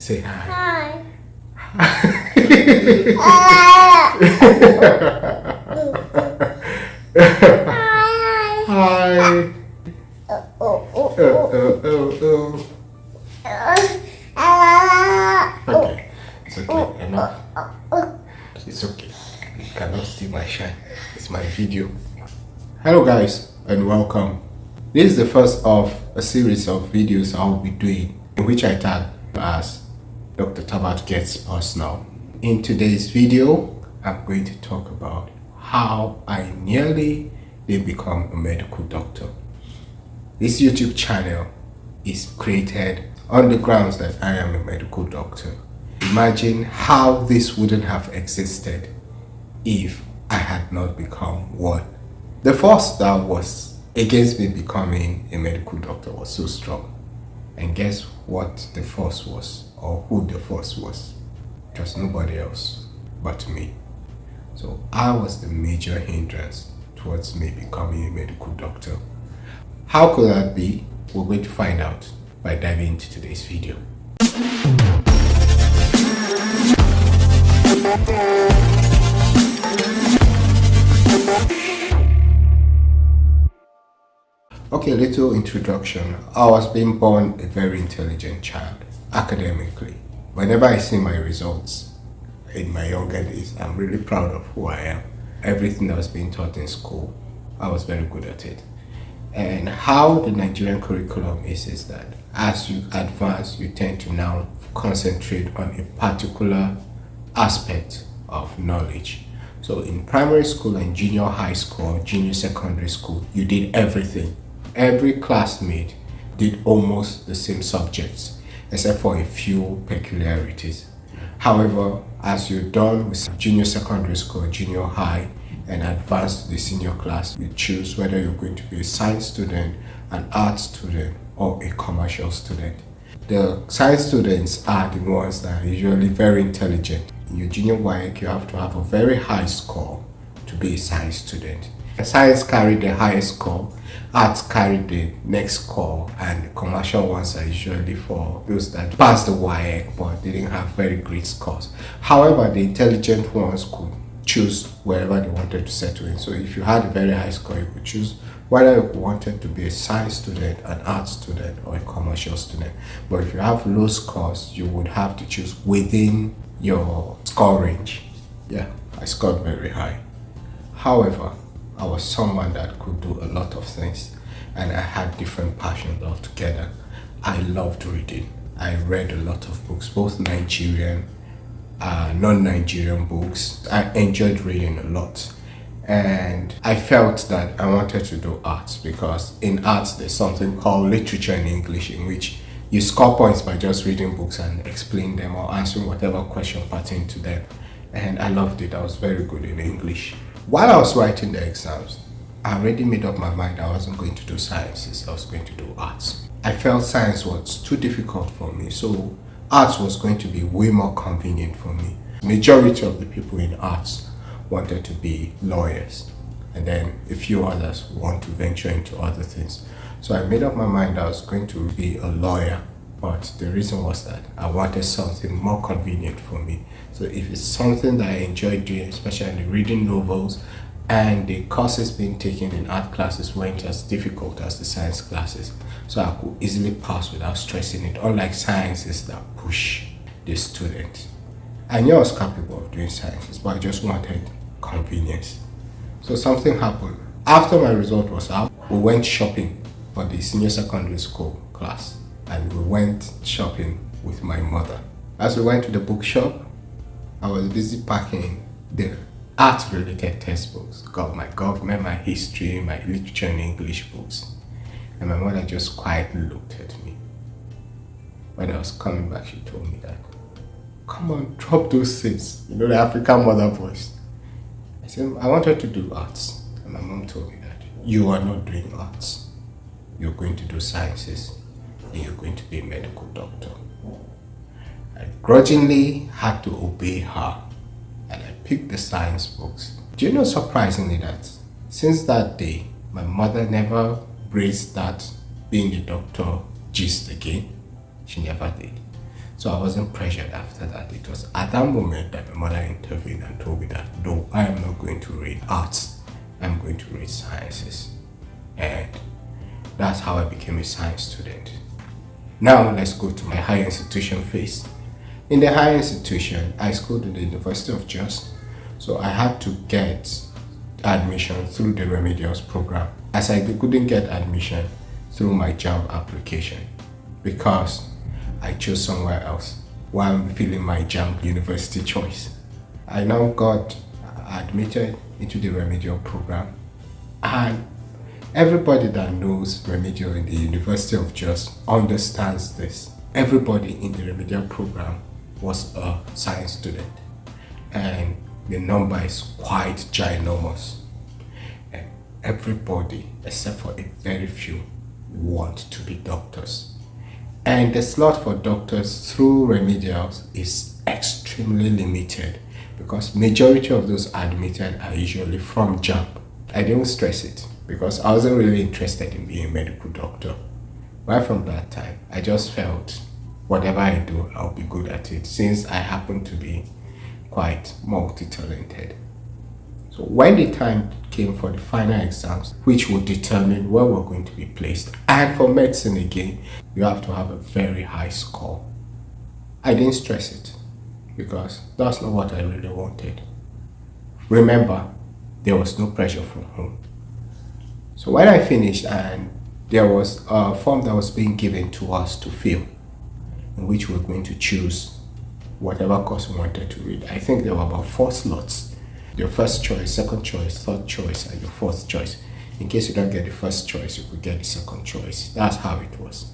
Say hi. Hi. Hi. Hi. Oh, oh, Okay, it's okay. Enough. It's okay. You cannot steal my shine. It's my video. Hello, guys, and welcome. This is the first of a series of videos I'll be doing, in which I tag as Dr. Tabat Gets Personal. In today's video, I'm going to talk about how I nearly did become a medical doctor. This YouTube channel is created on the grounds that I am a medical doctor. Imagine how this wouldn't have existed if I had not become one. The force that was against me becoming a medical doctor was so strong. And guess what the force was, or who the force was? It was nobody else but me. So I was the major hindrance towards me becoming a medical doctor. How could that be? We're going to find out by diving into today's video. Okay, little introduction. I was being born a very intelligent child, academically. Whenever I see my results in my younger days, I'm really proud of who I am. Everything that was being taught in school, I was very good at it. And how the Nigerian curriculum is that as you advance, you tend to now concentrate on a particular aspect of knowledge. So in primary school and junior high school, junior secondary school, you did everything. Every classmate did almost the same subjects, except for a few peculiarities. However, as you're done with junior secondary school, junior high, and advance to the senior class, you choose whether you're going to be a science student, an art student, or a commercial student. The science students are the ones that are usually very intelligent. In your junior WAEC, you have to have a very high score to be a science student. Science carried the highest score, arts carried the next score, and the commercial ones are usually for those that passed the WAEC but didn't have very great scores. However, the intelligent ones could choose wherever they wanted to settle in. So if you had a very high score, you could choose whether you wanted to be a science student, an art student, or a commercial student. But if you have low scores, you would have to choose within your score range. Yeah, I scored very high. However, I was someone that could do a lot of things, and I had different passions altogether. I loved reading. I read a lot of books, both Nigerian, non-Nigerian books. I enjoyed reading a lot, and I felt that I wanted to do arts, because in arts there's something called literature in English, in which you score points by just reading books and explain them or answering whatever question pertain to them. And I loved it. I was very good in English. While I was writing the exams, I already made up my mind I wasn't going to do sciences, I was going to do arts. I felt science was too difficult for me, so arts was going to be way more convenient for me. Majority of the people in arts wanted to be lawyers, and then a few others want to venture into other things. So I made up my mind I was going to be a lawyer, but the reason was that I wanted something more convenient for me. So if it's something that I enjoy doing, especially reading novels, and the courses being taken in art classes weren't as difficult as the science classes, so I could easily pass without stressing it, unlike sciences that push the student. I knew I was capable of doing sciences, but I just wanted convenience. So something happened. After my result was out, we went shopping for the senior secondary school class, and we went shopping with my mother. As we went to the bookshop, I was busy packing the art-related textbooks. Got my government, my history, my literature and English books. And my mother just quietly looked at me. When I was coming back, she told me that, "Come on, drop those things." You know, the African mother voice. I said, "I wanted to do arts." And my mom told me that, "You are not doing arts. You're going to do sciences, and you're going to be a medical doctor." I grudgingly had to obey her, and I picked the science books. Do you know, surprisingly, that since that day, my mother never raised that being a doctor gist again. She never did. So I wasn't pressured after that. It was at that moment that my mother intervened and told me that no, I am not going to read arts, I'm going to read sciences. And that's how I became a science student. Now let's go to my higher institution phase. In the higher institution, I schooled in the University of Jos, so I had to get admission through the remedials program, as I couldn't get admission through my JAMB application because I chose somewhere else while I'm filling my JAMB university choice. I now got admitted into the remedial program, and everybody that knows remedial in the University of Jos understands this. Everybody in the remedial program was a science student, and the number is quite ginormous. And everybody, except for a very few, want to be doctors. And the slot for doctors through remedials is extremely limited because majority of those admitted are usually from JAMB. I didn't stress it because I wasn't really interested in being a medical doctor. Right from that time, I just felt whatever I do, I'll be good at it since I happen to be quite multi-talented. So when the time came for the final exams, which would determine where we're going to be placed, and for medicine again, you have to have a very high score. I didn't stress it because that's not what I really wanted. Remember, there was no pressure from home. So when I finished, and there was a form that was being given to us to fill, in which we were going to choose whatever course we wanted to read. I think there were about 4 slots. Your first choice, second choice, third choice, and your fourth choice. In case you don't get the first choice, you could get the second choice. That's how it was.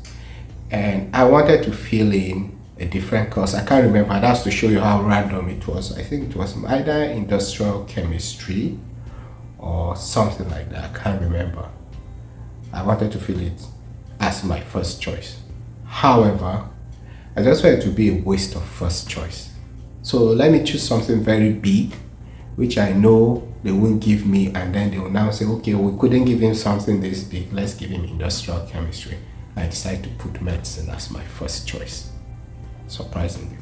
And I wanted to fill in a different course. I can't remember. That's to show you how random it was. I think it was either industrial chemistry or something like that. I can't remember. I wanted to fill it as my first choice. However, I just felt it to be a waste of first choice. So let me choose something very big, which I know they won't give me, and then they will now say, okay, we couldn't give him something this big, let's give him industrial chemistry. I decided to put medicine as my first choice. Surprisingly,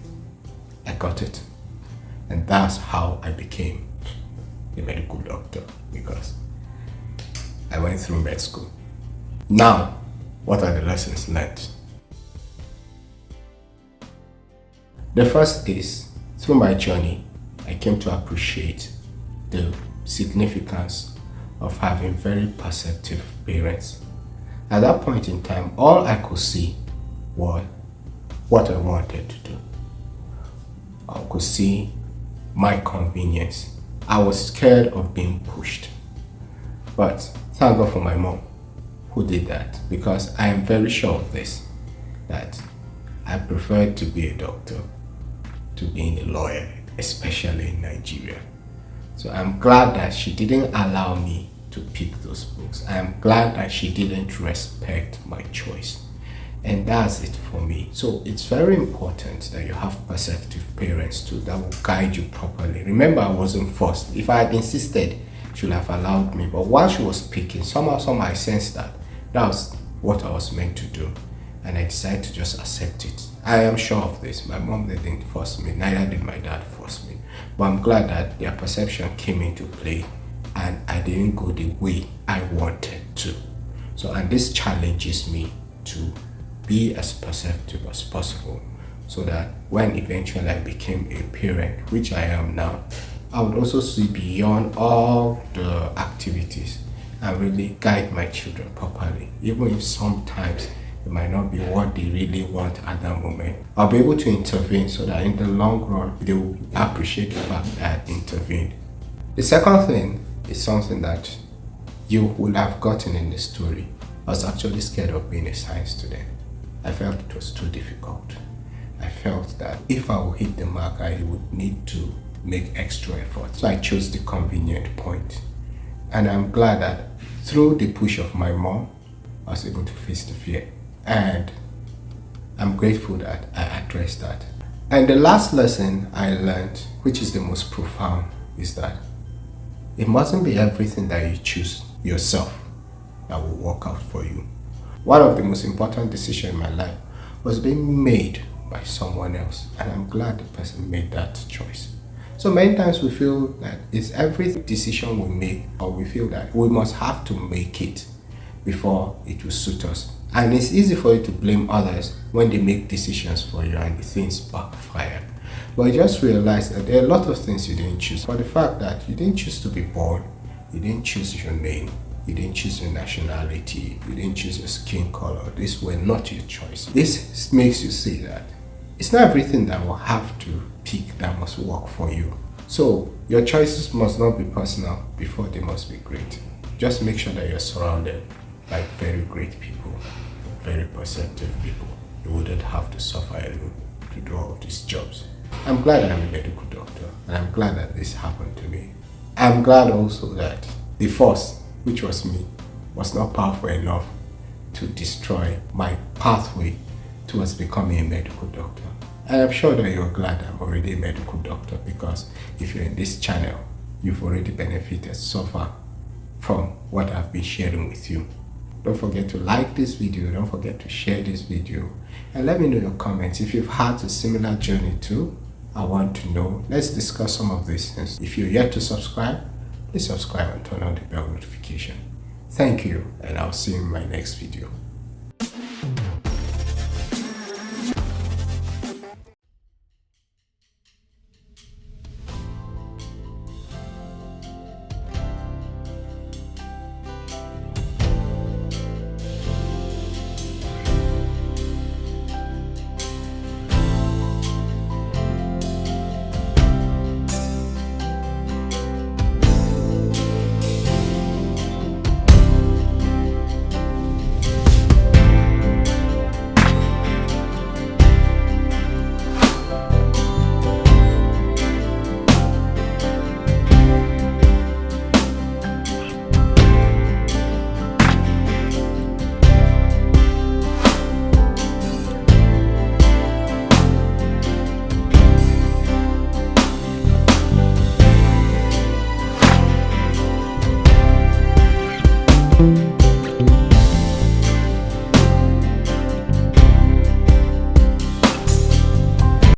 I got it. And that's how I became a medical doctor, because I went through med school. Now, what are the lessons learned? The first is, through my journey, I came to appreciate the significance of having very perceptive parents. At that point in time, all I could see was what I wanted to do. I could see my convenience. I was scared of being pushed. But thank God for my mom who did that, because I am very sure of this, that I preferred to be a doctor to being a lawyer, especially in Nigeria. So I'm glad that she didn't allow me to pick those books. I'm glad that she didn't respect my choice. And that's it for me. So it's very important that you have perceptive parents too that will guide you properly. Remember, I wasn't forced. If I had insisted, she would have allowed me. But while she was speaking, somehow I sensed that that was what I was meant to do. And I decided to just accept it. I am sure of this. My mom didn't force me, neither did my dad force me. But I'm glad that their perception came into play and I didn't go the way I wanted to. So, and this challenges me to be as perceptive as possible, so that when eventually I became a parent, which I am now, I would also see beyond all the activities and really guide my children properly, even if sometimes it might not be what they really want at that moment. I'll be able to intervene so that in the long run, they will appreciate the fact that I intervened. The second thing is something that you will have gotten in the story. I was actually scared of being a science student. I felt it was too difficult. I felt that if I would hit the mark, I would need to make extra effort. So I chose the convenient point. And I'm glad that through the push of my mom, I was able to face the fear. And I'm grateful that I addressed that. And the last lesson I learned, which is the most profound, is that it mustn't be everything that you choose yourself that will work out for you. One of the most important decisions in my life was being made by someone else. And I'm glad the person made that choice. So many times we feel that it's every decision we make, or we feel that we must have to make it before it will suit us. And it's easy for you to blame others when they make decisions for you and the things backfire. But just realize that there are a lot of things you didn't choose. For the fact that you didn't choose to be born, you didn't choose your name, you didn't choose your nationality, you didn't choose your skin color. These were not your choice. This makes you see that it's not everything that will have to pick that must work for you. So your choices must not be personal before they must be great. Just make sure that you're surrounded by very great people, very perceptive people. You wouldn't have to suffer alone to do all these jobs. I'm glad I'm a medical doctor, and I'm glad that this happened to me. I'm glad also that the force, which was me, was not powerful enough to destroy my pathway towards becoming a medical doctor. And I'm sure that you're glad I'm already a medical doctor, because if you're in this channel, you've already benefited so far from what I've been sharing with you. Don't forget to like this video, don't forget to share this video, and let me know your comments. If you've had a similar journey too, I want to know. Let's discuss some of these things. If you're yet to subscribe, please subscribe and turn on the bell notification. Thank you, and I'll see you in my next video.